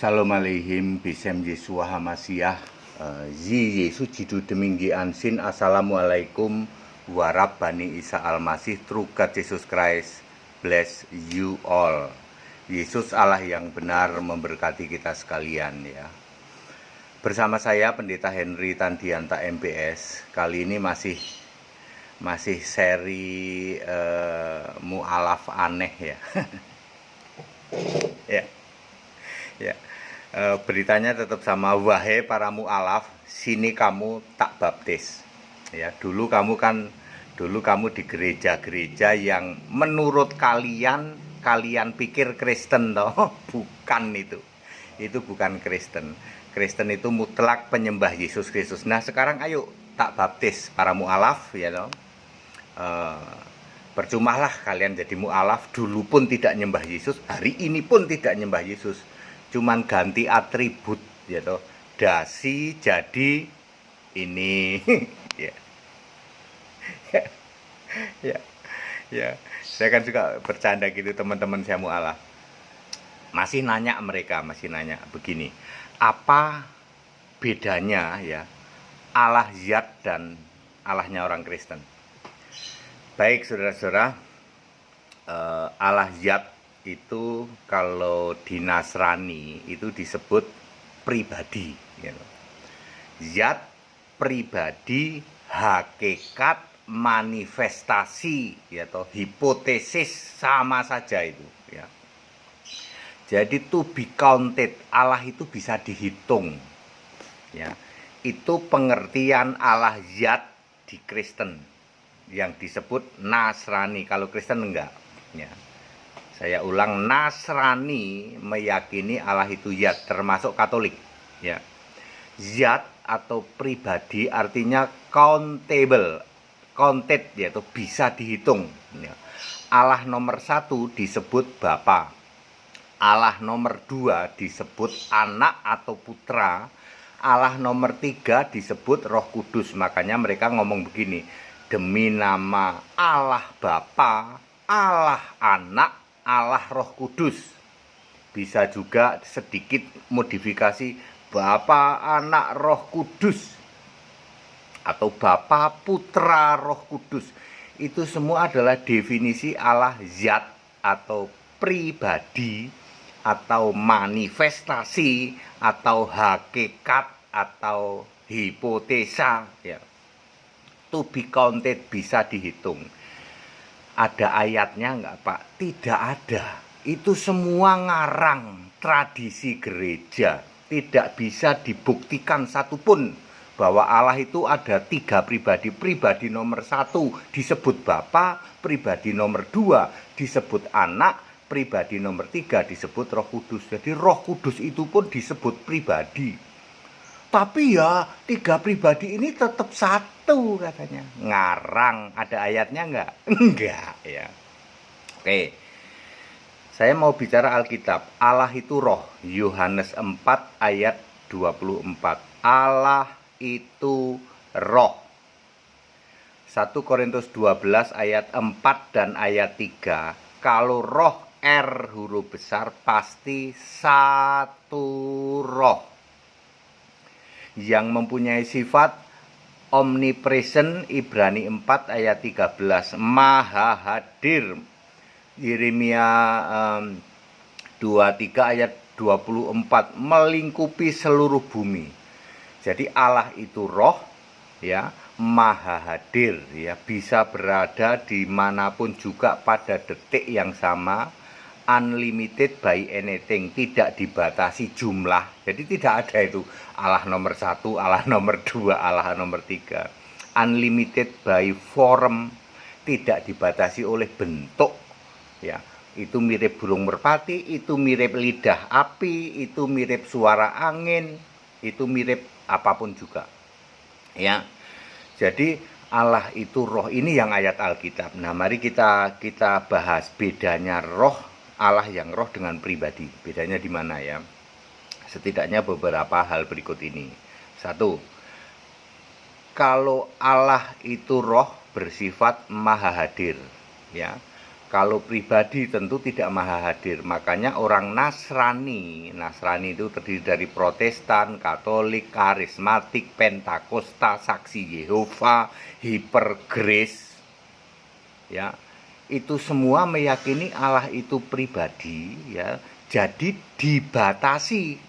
Shalom aleihim bisem Yesua Hamasiah Yi Yesus jidu deminggi ansin. Assalamualaikum warahmatullahi Isa Almasih. True God Jesus Christ bless you all. Yesus Allah yang benar memberkati kita sekalian ya. Bersama saya Pendeta Henry Tandianta MPS. Kali ini masih seri mu'alaf aneh ya. Ya. Beritanya tetap sama, wahai para mu'alaf, sini kamu tak baptis. Ya, dulu kamu di gereja-gereja yang menurut kalian pikir Kristen toh. Bukan itu. Itu bukan Kristen. Kristen itu mutlak penyembah Yesus Kristus. Nah, sekarang ayo tak baptis para mu'alaf ya toh. Percumalah kalian jadi mu'alaf, dulu pun tidak nyembah Yesus, hari ini pun tidak nyembah Yesus. Cuman ganti atribut ya toh. Dasi jadi ini ya. Ya. Saya kan juga bercanda gitu teman-teman saya mu'alaf. Masih nanya begini. Apa bedanya ya Allah Zat dan Allahnya orang Kristen? Baik saudara-saudara, Allah Zat itu kalau di Nasrani itu disebut pribadi gitu. Zat, pribadi, hakikat, manifestasi atau hipotesis sama saja itu ya. Jadi to be counted, Allah itu bisa dihitung ya. Itu pengertian Allah Zat di Kristen yang disebut Nasrani. Kalau Kristen enggak ya. Saya ulang, Nasrani meyakini Allah itu Zat, termasuk Katolik ya. Zat atau pribadi artinya countable, counted yaitu bisa dihitung ya. Allah nomor 1 disebut Bapa, Allah nomor 2 disebut Anak atau Putra, Allah nomor 3 disebut Roh Kudus. Makanya mereka ngomong begini, demi nama Allah Bapa, Allah Anak, Allah Roh Kudus. Bisa juga sedikit modifikasi Bapa, Anak, Roh Kudus, atau Bapa, Putra, Roh Kudus. Itu semua adalah definisi Allah Zat atau pribadi atau manifestasi atau hakikat atau hipotesa ya. To be counted, bisa dihitung. Ada ayatnya enggak Pak? Tidak ada. Itu semua ngarang tradisi gereja. Tidak bisa dibuktikan satupun bahwa Allah itu ada 3 pribadi. Pribadi nomor 1 disebut Bapa, pribadi nomor 2 disebut Anak, pribadi nomor 3 disebut Roh Kudus. Jadi Roh Kudus itu pun disebut pribadi. Tapi ya 3 pribadi ini tetap satu katanya. Ngarang, ada ayatnya enggak? Enggak ya. Oke. Saya mau bicara Alkitab. Allah itu roh. Yohanes 4 ayat 24. Allah itu roh. 1 Korintus 12 ayat 4 dan ayat 3. Kalau roh R huruf besar pasti satu roh yang mempunyai sifat omnipresent. Ibrani 4 ayat 13. Maha hadir. Yeremia 23 ayat 24. Melingkupi seluruh bumi. Jadi Allah itu roh ya, maha hadir ya, bisa berada dimanapun juga pada detik yang sama. Unlimited by anything, tidak dibatasi jumlah. Jadi tidak ada itu Allah nomor 1, Allah nomor 2, Allah nomor 3. Unlimited by form, tidak dibatasi oleh bentuk ya. Itu mirip burung merpati, itu mirip lidah api, itu mirip suara angin, itu mirip apapun juga ya. Jadi Allah itu roh, ini yang ayat Alkitab. Nah, mari kita bahas bedanya roh, Allah yang roh dengan pribadi. Bedanya di mana ya? Setidaknya beberapa hal berikut ini. 1. Kalau Allah itu roh bersifat maha hadir ya. Kalau pribadi tentu tidak maha hadir. Makanya orang Nasrani itu terdiri dari Protestan, Katolik, Karismatik, Pentakosta, Saksi Yehova, Hipergrace, ya. Itu semua meyakini Allah itu pribadi, ya. Jadi dibatasi,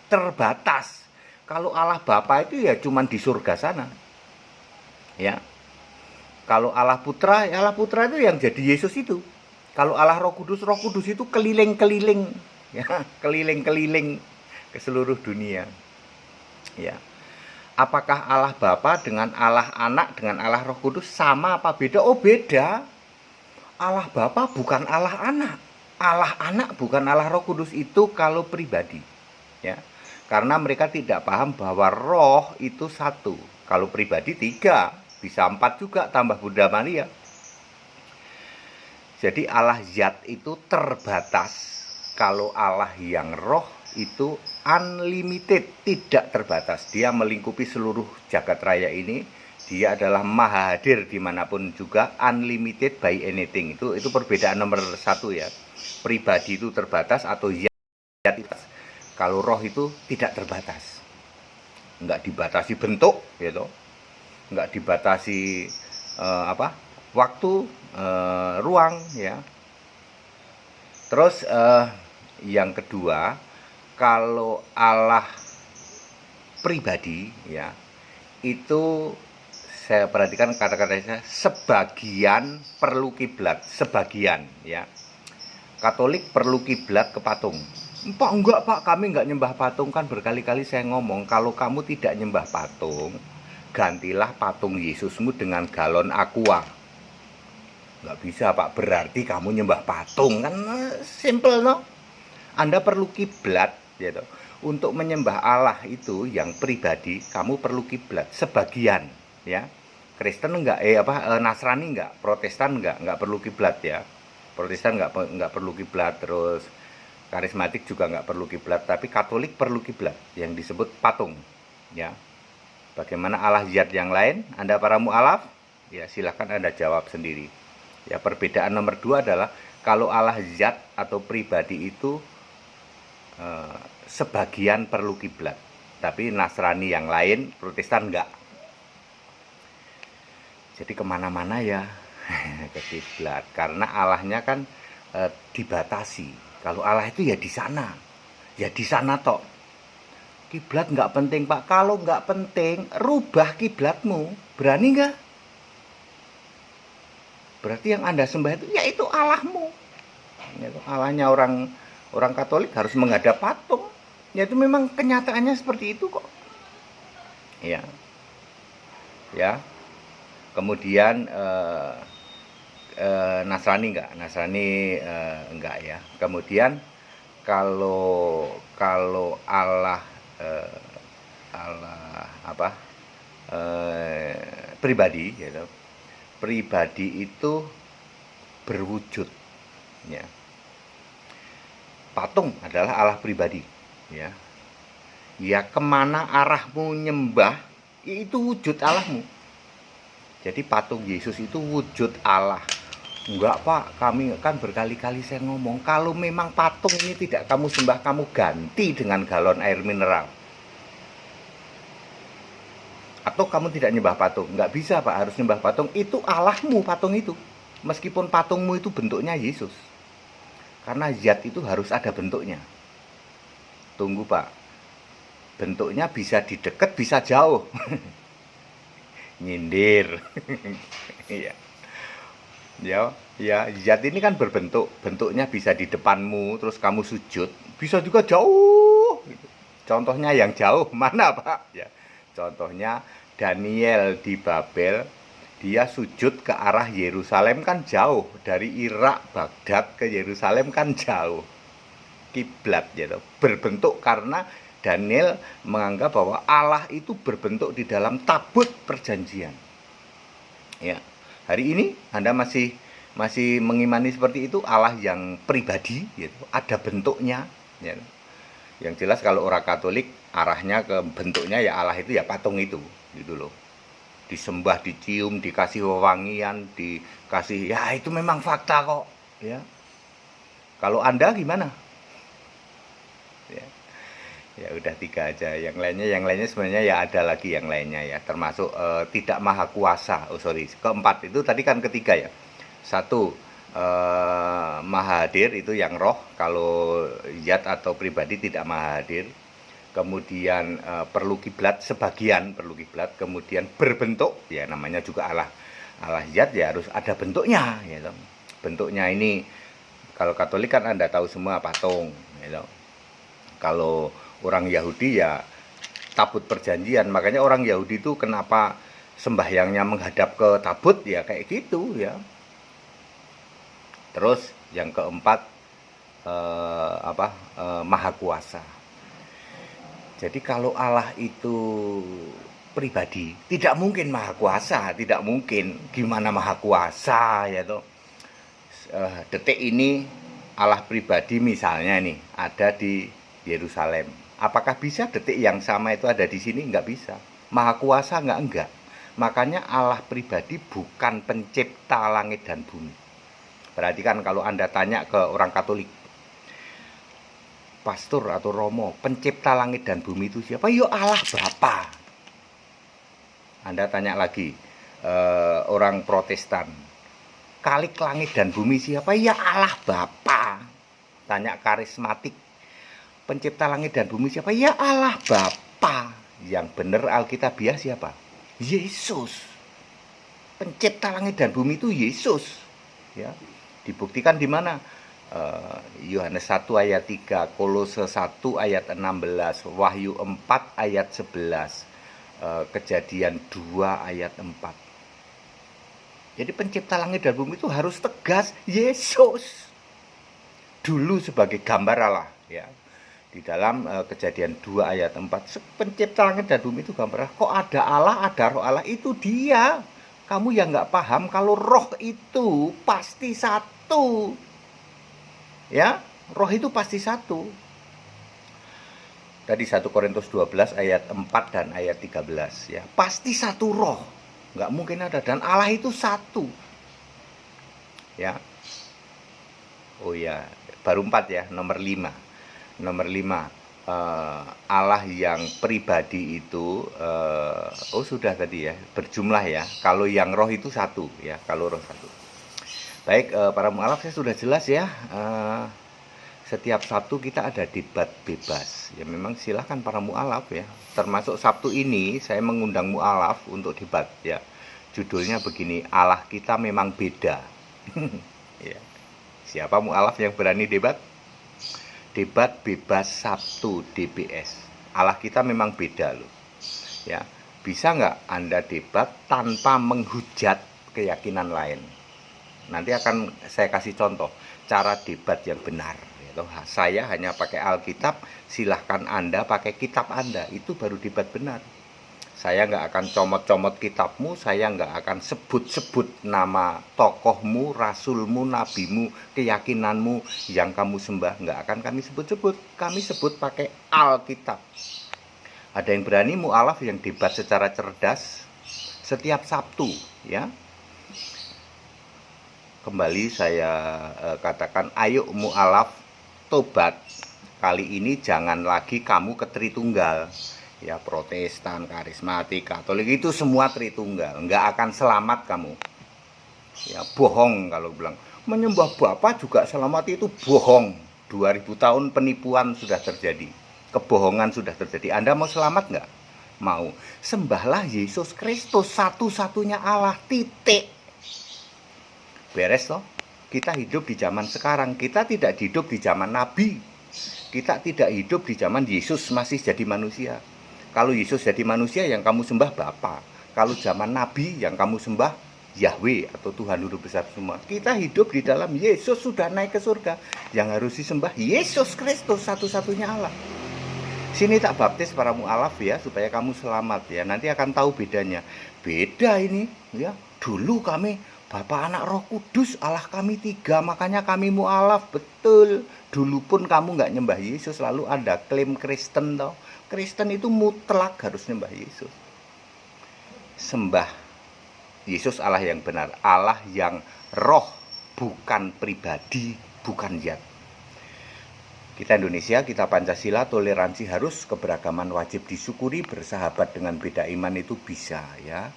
terbatas. Kalau Allah Bapa itu ya cuman di surga sana. Ya. Kalau Allah Putra, ya Allah Putra itu yang jadi Yesus itu. Kalau Allah Roh Kudus itu keliling-keliling, ya, keliling-keliling ke seluruh dunia. Ya. Apakah Allah Bapa dengan Allah Anak dengan Allah Roh Kudus sama apa beda? Oh, beda. Allah Bapa bukan Allah Anak. Allah Anak bukan Allah Roh Kudus itu kalau pribadi. Ya. Karena mereka tidak paham bahwa roh itu satu. Kalau pribadi tiga, bisa empat juga tambah Bunda Maria. Jadi Allah zat itu terbatas. Kalau Allah yang roh itu unlimited, tidak terbatas. Dia melingkupi seluruh jagat raya ini. Dia adalah maha hadir dimanapun juga, unlimited by anything. Itu perbedaan nomor satu ya. Pribadi itu terbatas atau zat itu. Kalau roh itu tidak terbatas. Enggak dibatasi bentuk, gitu. Enggak dibatasi waktu, ruang, ya. Terus yang kedua, kalau Allah pribadi, ya, itu saya perhatikan kata-katanya sebagian perlu kiblat, sebagian, ya. Katolik perlu kiblat ke patung. Pak, enggak Pak, kami enggak nyembah patung. Kan berkali-kali saya ngomong, kalau kamu tidak nyembah patung, gantilah patung Yesusmu dengan galon aqua. Nggak bisa Pak, berarti kamu nyembah patung. Kan simple no. Anda perlu kiblat, gitu. Untuk menyembah Allah itu yang pribadi, kamu perlu kiblat sebagian, ya. Kristen enggak, Nasrani enggak, Protestan enggak perlu kiblat, ya. Protestan enggak perlu kiblat, terus Karismatik juga enggak perlu kiblat, tapi Katolik perlu kiblat yang disebut patung, ya. Bagaimana Allah zat yang lain? Anda para mu'alaf? Ya, silahkan Anda jawab sendiri. Ya, perbedaan nomor dua adalah kalau Allah zat atau pribadi itu sebagian perlu kiblat, tapi Nasrani yang lain, Protestan enggak. Jadi kemana-mana ya ke kiblat, karena Allahnya kan dibatasi. Kalau Allah itu ya di sana tok. Kiblat enggak penting Pak. Kalau enggak penting, rubah kiblatmu. Berani enggak? Berarti yang Anda sembah itu yaitu Allahmu. Yaitu Allahnya orang Katolik harus menghadap patung. Yaitu memang kenyataannya seperti itu kok. Ya. Ya. Kemudian Nasrani enggak? Nasrani enggak ya. Kemudian kalau Allah pribadi gitu. Pribadi itu berwujud, ya. Patung adalah Allah pribadi, ya. Ya, kemana arahmu nyembah, itu wujud Allahmu. Jadi patung Yesus itu wujud Allah. Enggak Pak, kami kan berkali-kali saya ngomong, kalau memang patung ini tidak kamu sembah, kamu ganti dengan galon air mineral. Atau kamu tidak nyembah patung. Enggak bisa Pak, harus nyembah patung. Itu Allahmu patung itu. Meskipun patungmu itu bentuknya Yesus. Karena zat itu harus ada bentuknya. Tunggu Pak, bentuknya bisa di dekat, bisa jauh. Nyindir. Iya. Ya, zat ini kan berbentuk. Bentuknya bisa di depanmu, terus kamu sujud. Bisa juga jauh. Contohnya yang jauh mana Pak? Ya. Contohnya Daniel di Babel, dia sujud ke arah Yerusalem kan jauh. Dari Irak, Baghdad ke Yerusalem kan jauh. Kiblat gitu. Berbentuk karena Daniel menganggap bahwa Allah itu berbentuk di dalam tabut perjanjian. Ya. Hari ini Anda masih mengimani seperti itu, Allah yang pribadi gitu, ada bentuknya, ya. Yang jelas kalau orang Katolik arahnya ke bentuknya ya Allah itu ya patung itu, gitu loh. Disembah, dicium, dikasih wewangian, dikasih, ya itu memang fakta kok. Ya. Kalau Anda gimana? Ya. Ya udah 3 aja. Yang lainnya sebenarnya ya ada lagi yang lainnya ya. Termasuk tidak maha kuasa. Oh sorry, keempat itu tadi kan ketiga ya. Satu, maha hadir itu yang roh. Kalau zat atau pribadi tidak maha hadir. Kemudian perlu kiblat, sebagian perlu kiblat. Kemudian berbentuk, ya namanya juga Allah. Allah zat ya harus ada bentuknya, gitu. Bentuknya ini kalau Katolik kan Anda tahu semua patung, gitu. Kalau orang Yahudi ya tabut perjanjian. Makanya orang Yahudi itu kenapa sembahyangnya menghadap ke tabut ya kayak gitu ya. Terus yang keempat maha kuasa. Jadi kalau Allah itu pribadi, tidak mungkin maha kuasa, tidak mungkin. Gimana maha kuasa ya toh? Detik ini Allah pribadi misalnya nih ada di Yerusalem. Apakah bisa detik yang sama itu ada di sini? Enggak bisa. Maha kuasa enggak. Makanya Allah pribadi bukan pencipta langit dan bumi. Perhatikan kalau Anda tanya ke orang Katolik, pastor atau romo, pencipta langit dan bumi itu siapa? Ya Allah Bapa. Anda tanya lagi orang Protestan, Khalik langit dan bumi siapa? Ya Allah Bapa. Tanya karismatik, pencipta langit dan bumi siapa? Ya Allah Bapa. Yang benar Alkitabiah siapa? Yesus. Pencipta langit dan bumi itu Yesus. Ya, dibuktikan di mana? Yohanes 1 ayat 3, Kolose 1 ayat 16, Wahyu 4 ayat 11, Kejadian 2 ayat 4. Jadi pencipta langit dan bumi itu harus tegas Yesus. Dulu sebagai gambar Allah ya. Di dalam Kejadian 2 ayat 4, pencipta langit dan bumi itu gambar Allah. Kok ada Allah, ada roh Allah, itu dia. Kamu yang nggak paham kalau roh itu pasti satu. Ya, roh itu pasti satu. Tadi 1 Korintus 12 ayat 4 dan ayat 13 ya. Pasti satu roh. Nggak mungkin ada, dan Allah itu satu. Ya. Oh ya, baru 4 ya, nomor 5. Nomor 5, Allah yang pribadi itu sudah tadi ya, berjumlah ya. Kalau yang roh itu satu ya, kalau roh satu. Baik, para mu'alaf saya sudah jelas ya. Setiap Sabtu kita ada debat bebas. Ya memang silahkan para mu'alaf ya. Termasuk Sabtu ini saya mengundang mu'alaf untuk debat ya. Judulnya begini, Allah kita memang beda. Ya. Siapa mu'alaf yang berani debat? Debat bebas Sabtu DBS. Allah kita memang beda loh. Ya, bisa nggak Anda debat tanpa menghujat keyakinan lain? Nanti akan saya kasih contoh cara debat yang benar. Saya hanya pakai Alkitab, silahkan Anda pakai kitab Anda. Itu baru debat benar. Saya nggak akan comot-comot kitabmu, saya nggak akan sebut-sebut nama tokohmu, rasulmu, nabimu, keyakinanmu yang kamu sembah. Nggak akan kami sebut-sebut. Kami sebut pakai Alkitab. Ada yang berani mu'alaf yang debat secara cerdas setiap Sabtu ya. Kembali saya katakan, ayo mu'alaf tobat. Kali ini jangan lagi kamu ke Tritunggal. Ya Protestan, karismatik, Katolik itu semua Tritunggal. Nggak akan selamat kamu. Ya bohong kalau bilang menyembah Bapa juga selamat, itu bohong. 2000 tahun penipuan sudah terjadi. Kebohongan sudah terjadi. Anda mau selamat nggak? Mau. Sembahlah Yesus Kristus, satu-satunya Allah, titik. Beres toh. Kita hidup di zaman sekarang. Kita tidak hidup di zaman Nabi. Kita tidak hidup di zaman Yesus masih jadi manusia. Kalau Yesus jadi manusia, yang kamu sembah Bapa. Kalau zaman Nabi, yang kamu sembah Yahweh atau Tuhan Guru Besar semua. Kita hidup di dalam Yesus, sudah naik ke surga. Yang harus disembah Yesus Kristus, satu-satunya Allah. Sini tak baptis para mu'alaf ya, supaya kamu selamat ya. Nanti akan tahu bedanya. Beda ini ya. Dulu kami Bapa, Anak, Roh Kudus, Allah kami 3, makanya kami mu'alaf. Betul. Dulu pun kamu nggak nyembah Yesus, lalu ada klaim Kristen toh. Kristen itu mutlak harus nyembah Yesus. Sembah Yesus Allah yang benar, Allah yang roh, bukan pribadi, bukan zat. Kita Indonesia, kita Pancasila, toleransi harus, keberagaman wajib disyukuri, bersahabat dengan beda iman itu bisa ya.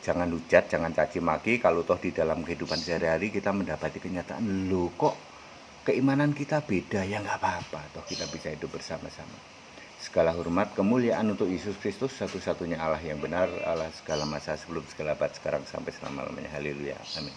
Jangan hujat, jangan caci maki, kalau toh di dalam kehidupan sehari-hari kita mendapati kenyataan, loh kok keimanan kita beda, ya nggak apa-apa, toh kita bisa hidup bersama-sama. Segala hormat, kemuliaan untuk Yesus Kristus, satu-satunya Allah yang benar, Allah segala masa, sebelum segala abad, sekarang sampai selama-lamanya. Haleluya, amin.